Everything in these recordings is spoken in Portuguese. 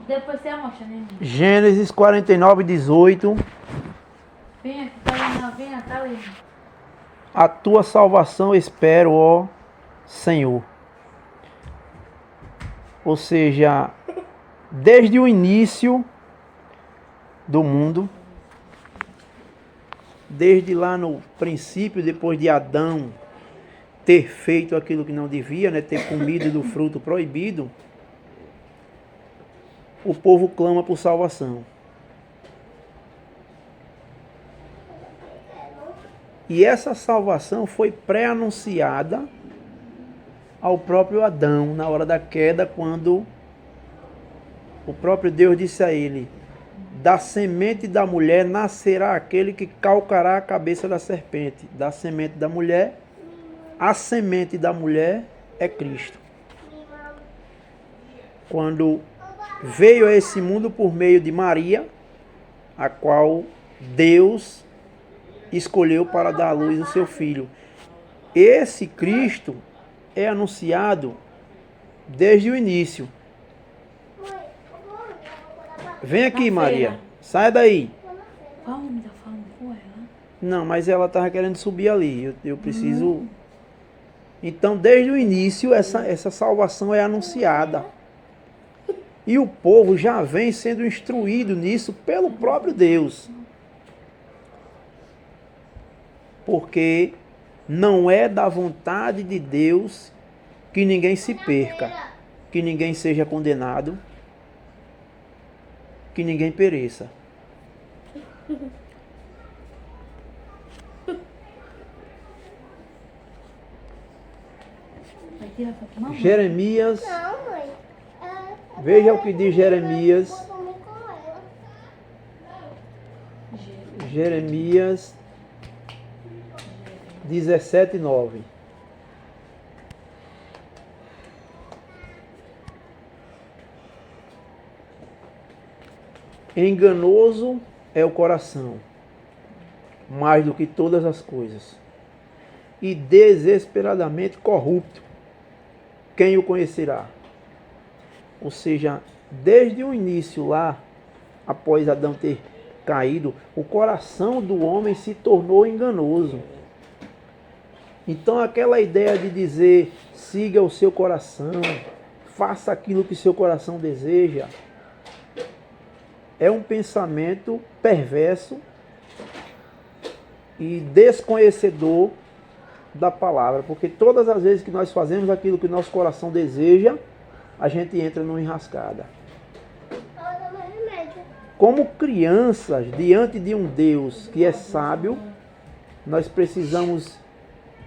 Depois você mostra, né? Gênesis 49, 18. Vem aqui, tá lendo, vem, tá lendo. A tua salvação espero, ó Senhor. Ou seja, desde o início do mundo, desde lá no princípio, depois de Adão ter feito aquilo que não devia, né, ter comido do fruto proibido, o povo clama por salvação. E essa salvação foi pré-anunciada ao próprio Adão na hora da queda, quando o próprio Deus disse a ele: da semente da mulher nascerá aquele que calcará a cabeça da serpente. Da semente da mulher, a semente da mulher é Cristo. Quando veio a esse mundo por meio de Maria, a qual Deus escolheu para dar à luz o seu filho. Esse Cristo é anunciado desde o início. Vem aqui, Maria. Saia daí. Vamos, tá falando com ela. Não, mas ela estava querendo subir ali. Eu preciso... Então, desde o início, essa salvação é anunciada. E o povo já vem sendo instruído nisso pelo próprio Deus. Porque não é da vontade de Deus que ninguém se perca, que ninguém seja condenado, que ninguém pereça. Vai tirar foto com mamãe. Jeremias, Não, mãe. veja o que diz Jeremias. Vou dormir com ela. Jeremias 17, 9. Enganoso é o coração, mais do que todas as coisas, e desesperadamente corrupto. Quem o conhecerá? Ou seja, desde o início lá, após Adão ter caído, o coração do homem se tornou enganoso. Então aquela ideia de dizer, siga o seu coração, faça aquilo que seu coração deseja, é um pensamento perverso e desconhecedor da palavra, porque todas as vezes que nós fazemos aquilo que nosso coração deseja, a gente entra numa enrascada. Como crianças, diante de um Deus que é sábio, nós precisamos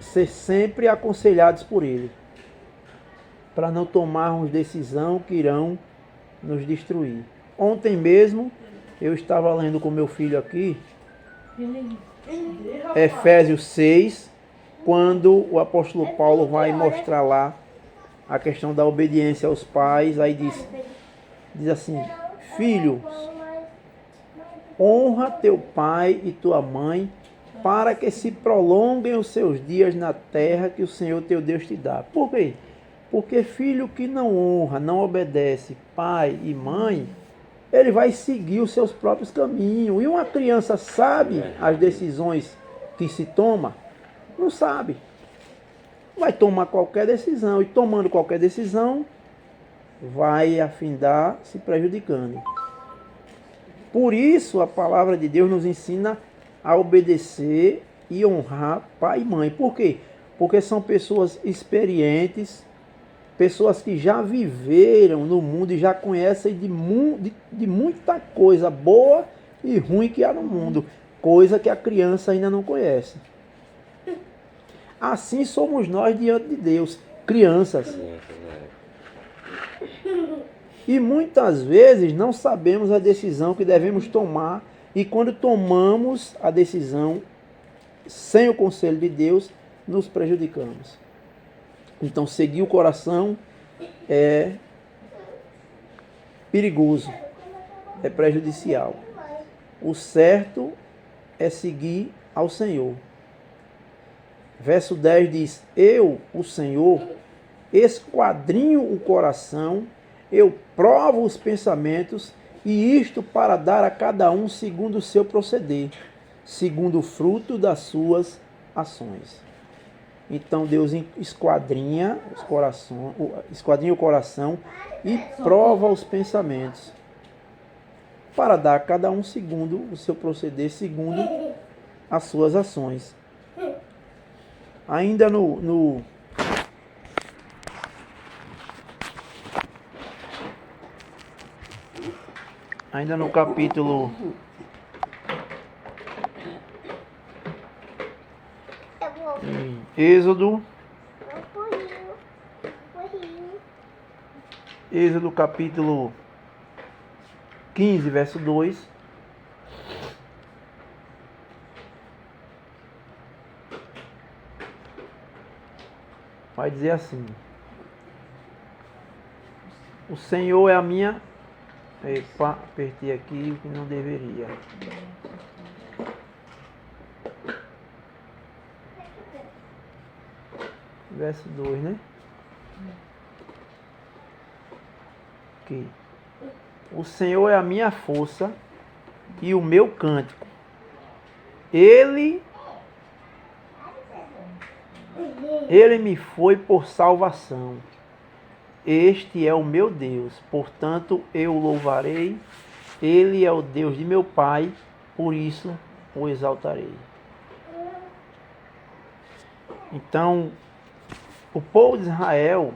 ser sempre aconselhados por Ele, para não tomarmos decisão que irão nos destruir. Ontem mesmo, eu estava lendo com meu filho aqui, Efésios 6, quando o apóstolo Paulo vai mostrar lá a questão da obediência aos pais. Aí diz assim: filho, honra teu pai e tua mãe, para que se prolonguem os seus dias na terra que o Senhor teu Deus te dá. Por quê? Porque filho que não honra, não obedece pai e mãe, ele vai seguir os seus próprios caminhos. E uma criança sabe as decisões que se toma? Não sabe. Vai tomar qualquer decisão, e tomando qualquer decisão, vai afindar se prejudicando. Por isso a palavra de Deus nos ensina a obedecer e honrar pai e mãe. Por quê? Porque são pessoas experientes, pessoas que já viveram no mundo e já conhecem de muita coisa boa e ruim que há no mundo, coisa que a criança ainda não conhece. Assim somos nós diante de Deus, crianças. E muitas vezes não sabemos a decisão que devemos tomar, e quando tomamos a decisão sem o conselho de Deus, nos prejudicamos. Então, seguir o coração é perigoso, é prejudicial. O certo é seguir ao Senhor. Verso 10 diz: eu, o Senhor, esquadrinho o coração eu provo os pensamentos, e isto para dar a cada um segundo o seu proceder, segundo o fruto das suas ações. Então Deus esquadrinha o coração e prova os pensamentos, para dar a cada um segundo o seu proceder, segundo as suas ações. Ainda no capítulo Êxodo capítulo 15, verso 2. Vai dizer assim: o Senhor é a minha... Epa, apertei aqui o que não deveria. Verso 2, né? Aqui. O Senhor é a minha força e o meu cântico. Ele me foi por salvação. Este é o meu Deus, portanto eu o louvarei. Ele é o Deus de meu pai, por isso o exaltarei. Então, o povo de Israel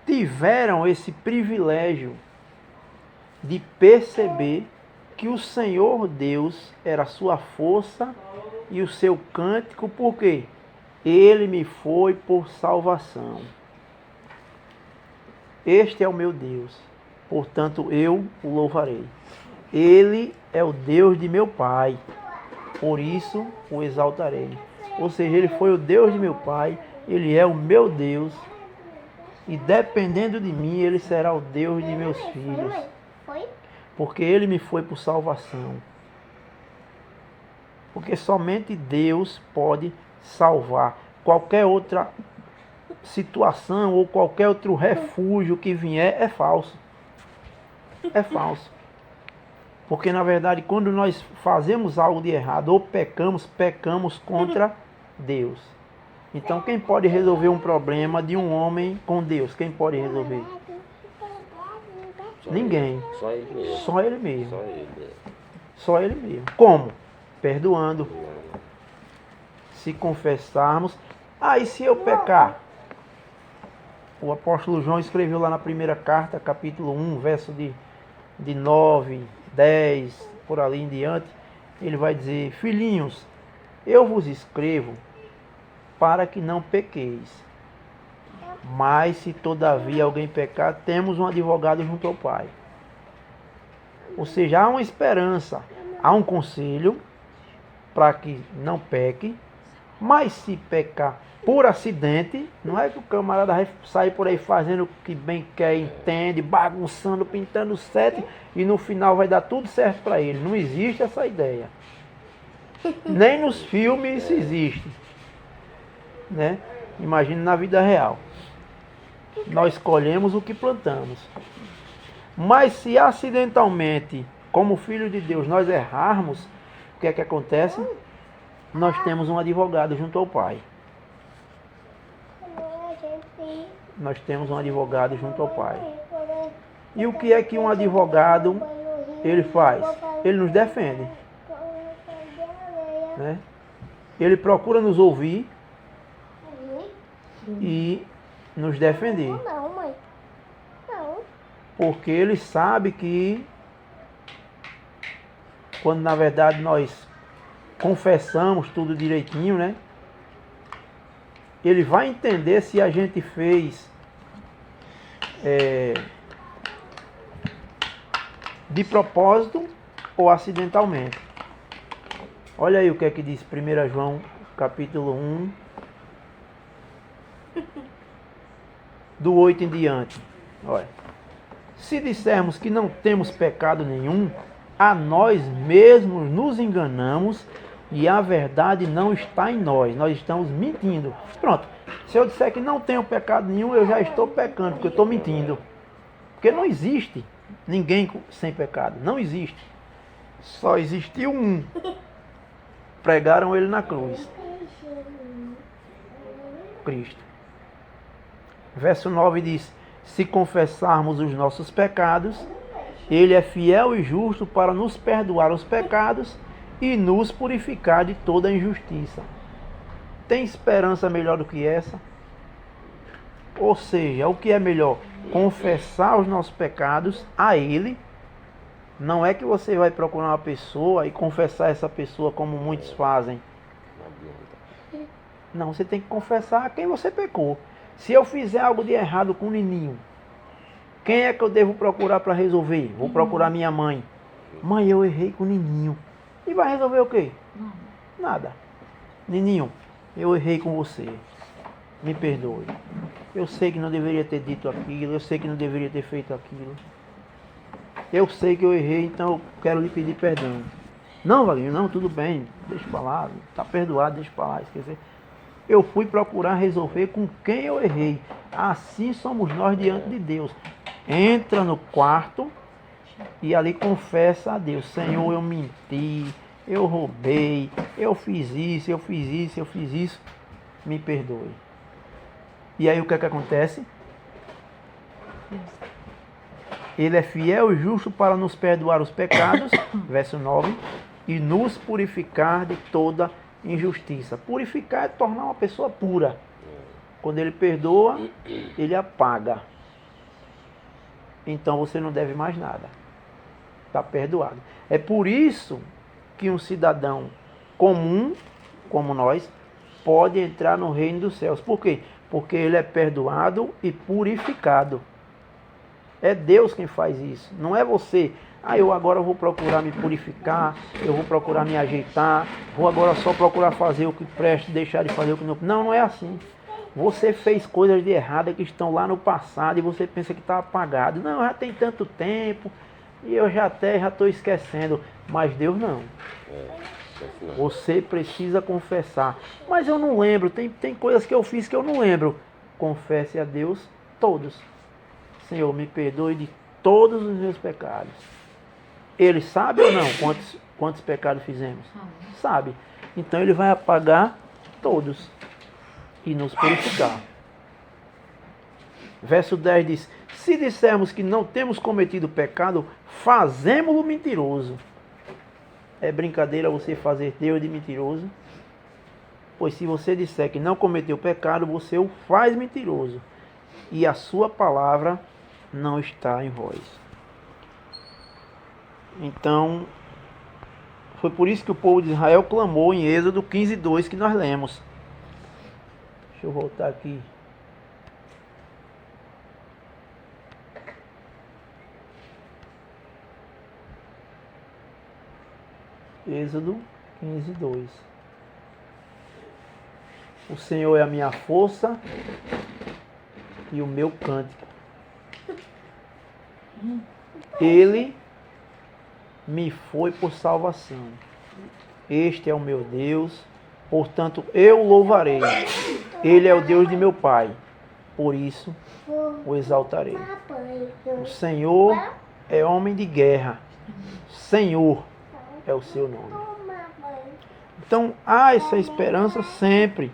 tiveram esse privilégio de perceber que o Senhor Deus era a sua força e o seu cântico, por quê? Ele me foi por salvação. Este é o meu Deus, portanto eu o louvarei. Ele é o Deus de meu pai, por isso o exaltarei. Ou seja, ele foi o Deus de meu pai, ele é o meu Deus, e dependendo de mim, ele será o Deus de meus filhos, porque ele me foi por salvação. Porque somente Deus pode salvar. Qualquer outra situação ou qualquer outro refúgio que vier é falso. É falso. Porque na verdade, quando nós fazemos algo de errado ou pecamos contra Deus. Então quem pode resolver um problema de um homem com Deus? Quem pode resolver? Ninguém. Só ele mesmo. Só ele mesmo. Só ele mesmo. Só ele mesmo. Como? Perdoando. Se confessarmos. E se eu pecar? O apóstolo João escreveu lá na primeira carta, capítulo 1, verso de 9, 10, por ali em diante. Ele vai dizer: filhinhos, eu vos escrevo para que não pequeis. Mas se todavia alguém pecar, temos um advogado junto ao Pai. Ou seja, há uma esperança, há um conselho para que não peque. Mas se pecar por acidente, não é que o camarada vai sair por aí fazendo o que bem quer, entende, bagunçando, pintando sete, e no final vai dar tudo certo para ele. Não existe essa ideia. Nem nos filmes isso existe. Né? Imagine na vida real. Nós colhemos o que plantamos. Mas se acidentalmente, como filho de Deus, nós errarmos, o que é que acontece? Nós temos um advogado junto ao Pai. Nós temos um advogado junto ao Pai. E o que é que um advogado ele faz? Ele nos defende. Né? Ele procura nos ouvir e nos defender. Porque ele sabe que quando na verdade nós confessamos tudo direitinho, né? Ele vai entender se a gente fez de propósito ou acidentalmente. Olha aí o que é que diz 1 João capítulo 1 do 8 em diante. Olha. Se dissermos que não temos pecado nenhum, a nós mesmos nos enganamos e a verdade não está em nós. Nós estamos mentindo. Pronto. Se eu disser que não tenho pecado nenhum, eu já estou pecando, porque eu estou mentindo. Porque não existe ninguém sem pecado. Não existe. Só existiu um. Pregaram ele na cruz. Cristo. Verso 9 diz: se confessarmos os nossos pecados, Ele é fiel e justo para nos perdoar os pecados e nos purificar de toda injustiça. Tem esperança melhor do que essa? Ou seja, o que é melhor? Confessar os nossos pecados a Ele. Não é que você vai procurar uma pessoa e confessar essa pessoa como muitos fazem. Não, você tem que confessar a quem você pecou. Se eu fizer algo de errado com o Nininho, quem é que eu devo procurar para resolver? Vou procurar minha mãe. Mãe, eu errei com o Nininho. E vai resolver o quê? Nada. Nininho, eu errei com você. Me perdoe. Eu sei que não deveria ter dito aquilo. Eu sei que não deveria ter feito aquilo. Eu sei que eu errei, então eu quero lhe pedir perdão. Não, Valinho, não, tudo bem. Deixa pra lá. Está perdoado, deixa pra lá. Esquecer. Eu fui procurar resolver com quem eu errei. Assim somos nós diante de Deus. Entra no quarto e ali confessa a Deus. Senhor, eu menti, eu roubei, eu fiz isso, eu fiz isso, eu fiz isso. Me perdoe. E aí o que é que acontece? Ele é fiel e justo para nos perdoar os pecados, verso 9, e nos purificar de toda injustiça. Purificar é tornar uma pessoa pura. Quando ele perdoa, ele apaga. Então você não deve mais nada. Está perdoado. É por isso que um cidadão comum, como nós, pode entrar no reino dos céus. Por quê? Porque ele é perdoado e purificado. É Deus quem faz isso. Não é você. Eu agora vou procurar me purificar, eu vou procurar me ajeitar, vou agora só procurar fazer o que presta e deixar de fazer o que não. Não, não é assim. Você fez coisas de errada que estão lá no passado e você pensa que está apagado. Não, já tem tanto tempo e eu já estou esquecendo. Mas Deus não. Você precisa confessar. Mas eu não lembro, tem coisas que eu fiz que eu não lembro. Confesse a Deus todos. Senhor, me perdoe de todos os meus pecados. Ele sabe ou não quantos pecados fizemos? Sabe. Então ele vai apagar todos e nos purificar. Verso 10 diz: se dissermos que não temos cometido pecado, fazemo-lo mentiroso. É brincadeira você fazer Deus de mentiroso? Pois se você disser que não cometeu pecado, você o faz mentiroso. E a sua palavra não está em vós. Então, foi por isso que o povo de Israel clamou em Êxodo 15:2 que nós lemos. Deixa eu voltar aqui. Êxodo 15:2. O Senhor é a minha força e o meu cântico. Ele me foi por salvação. Este é o meu Deus, portanto eu o louvarei. Ele é o Deus de meu pai, por isso o exaltarei. O Senhor é homem de guerra. Senhor é o seu nome. Então há essa esperança sempre.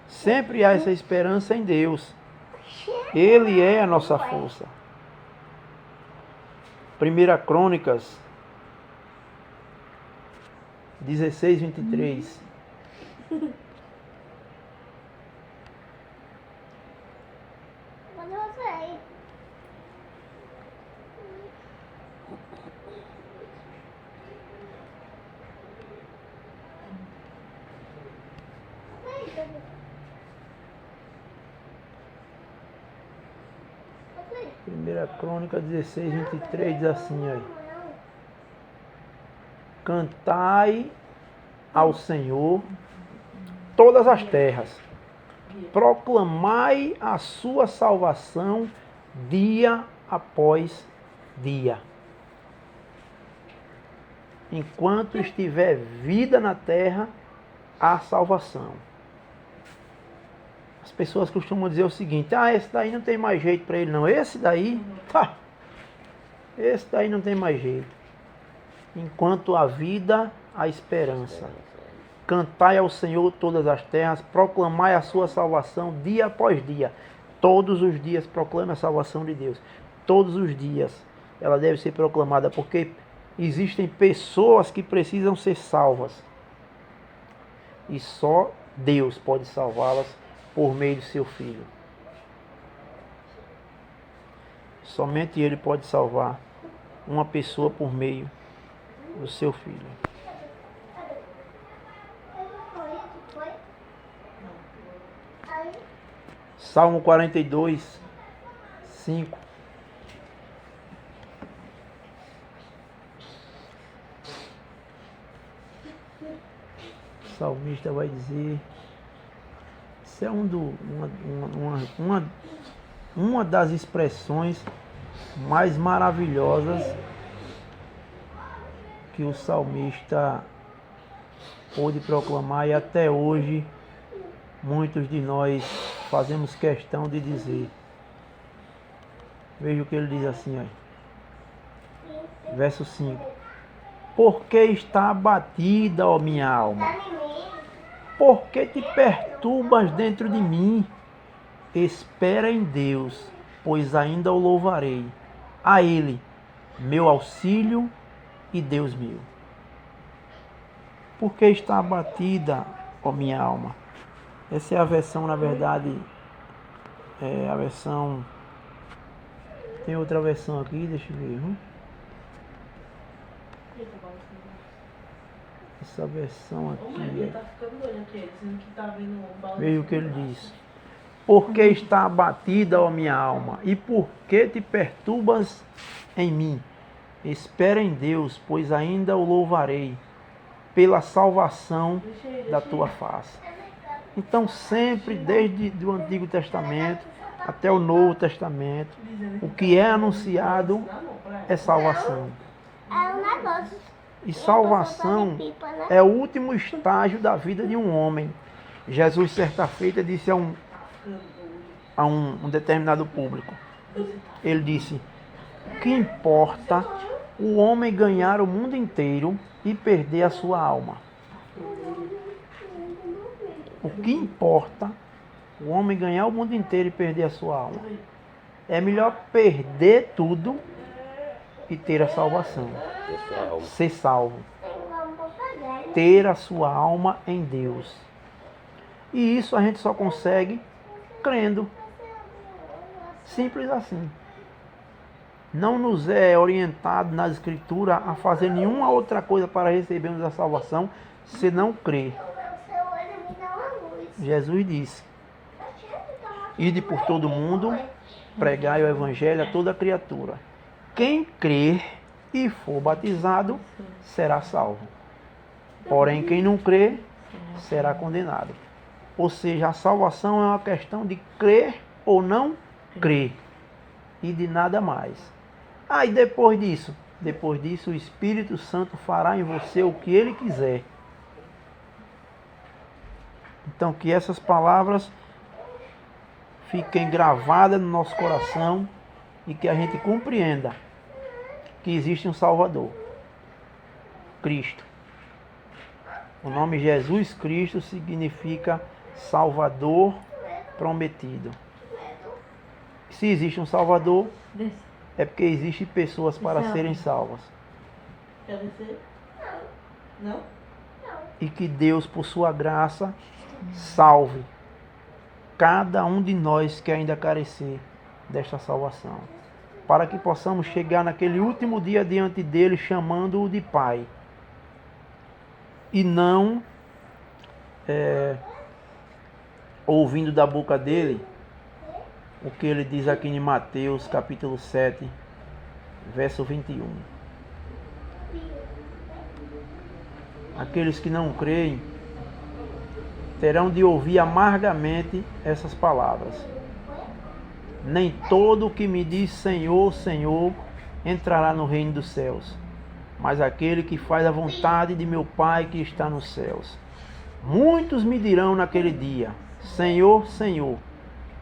Sempre há essa esperança em Deus. Ele é a nossa força. 1 Crônicas 16:23. Primeira Crônica 16:23 diz assim aí: cantai ao Senhor todas as terras, proclamai a sua salvação dia após dia. Enquanto estiver vida na terra, há salvação. As pessoas costumam dizer o seguinte: ah, esse daí não tem mais jeito para ele não. Esse daí não tem mais jeito. Enquanto a vida, a esperança. Cantai ao Senhor todas as terras, proclamai a sua salvação dia após dia. Todos os dias proclame a salvação de Deus. Todos os dias ela deve ser proclamada, porque existem pessoas que precisam ser salvas. E só Deus pode salvá-las por meio de seu Filho. Somente Ele pode salvar uma pessoa por meio do seu Filho. Salmo 42, 5. O salmista vai dizer, isso é uma das expressões mais maravilhosas que o salmista pôde proclamar, e até hoje muitos de nós fazemos questão de dizer. Veja o que ele diz assim, ó. Verso 5. Por que está abatida, ó minha alma? Por que te perturbas dentro de mim? Espera em Deus, pois ainda o louvarei. A Ele, meu auxílio e Deus meu. Por que está abatida, ó minha alma? Essa é a versão, na verdade, a versão... Tem outra versão aqui, deixa eu ver. Essa versão aqui veja o que ele diz. Por que está abatida, ó minha alma? E por que te perturbas em mim? Espera em Deus, pois ainda o louvarei, pela salvação da tua face. Então sempre, desde o Antigo Testamento até o Novo Testamento, o que é anunciado é salvação. E salvação é o último estágio da vida de um homem. Jesus, certa feita, disse a um determinado público, ele disse: que importa o homem ganhar o mundo inteiro e perder a sua alma? O que importa o homem ganhar o mundo inteiro e perder a sua alma? É melhor perder tudo e ter a salvação. Ser salvo. Ter a sua alma em Deus. E isso a gente só consegue crendo. Simples assim. Não nos é orientado na Escritura a fazer nenhuma outra coisa para recebermos a salvação, senão crer. Jesus disse: ide por todo mundo, pregai o Evangelho a toda criatura. Quem crer e for batizado será salvo. Porém, quem não crer será condenado. Ou seja, a salvação é uma questão de crer ou não crer. E de nada mais. E depois disso? Depois disso, o Espírito Santo fará em você o que Ele quiser. Então, que essas palavras fiquem gravadas no nosso coração e que a gente compreenda que existe um Salvador, Cristo. O nome Jesus Cristo significa Salvador prometido. Se existe um Salvador, é porque existem pessoas para serem salvas. Quer descer? Não? E que Deus, por sua graça, salve cada um de nós que ainda carecer desta salvação, para que possamos chegar naquele último dia diante dele, chamando-o de Pai, e não ouvindo da boca dele o que ele diz aqui em Mateus capítulo 7, verso 21. Aqueles que não creem terão de ouvir amargamente essas palavras. Nem todo o que me diz Senhor, Senhor, entrará no reino dos céus, mas aquele que faz a vontade de meu Pai que está nos céus. Muitos me dirão naquele dia: Senhor, Senhor,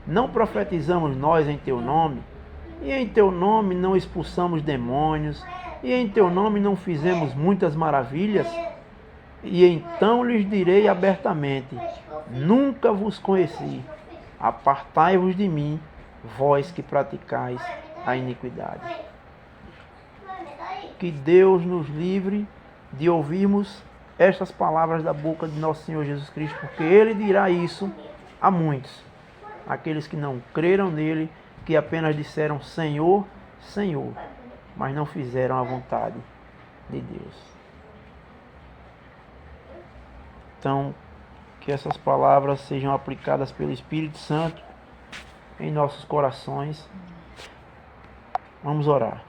não profetizamos nós em teu nome? E em teu nome não expulsamos demônios? E em teu nome não fizemos muitas maravilhas? E então lhes direi abertamente: nunca vos conheci. Apartai-vos de mim, vós que praticais a iniquidade. Que Deus nos livre de ouvirmos estas palavras da boca de nosso Senhor Jesus Cristo, porque Ele dirá isso a muitos, aqueles que não creram nele, que apenas disseram Senhor, Senhor, mas não fizeram a vontade de Deus. Então, que essas palavras sejam aplicadas pelo Espírito Santo em nossos corações. Vamos orar.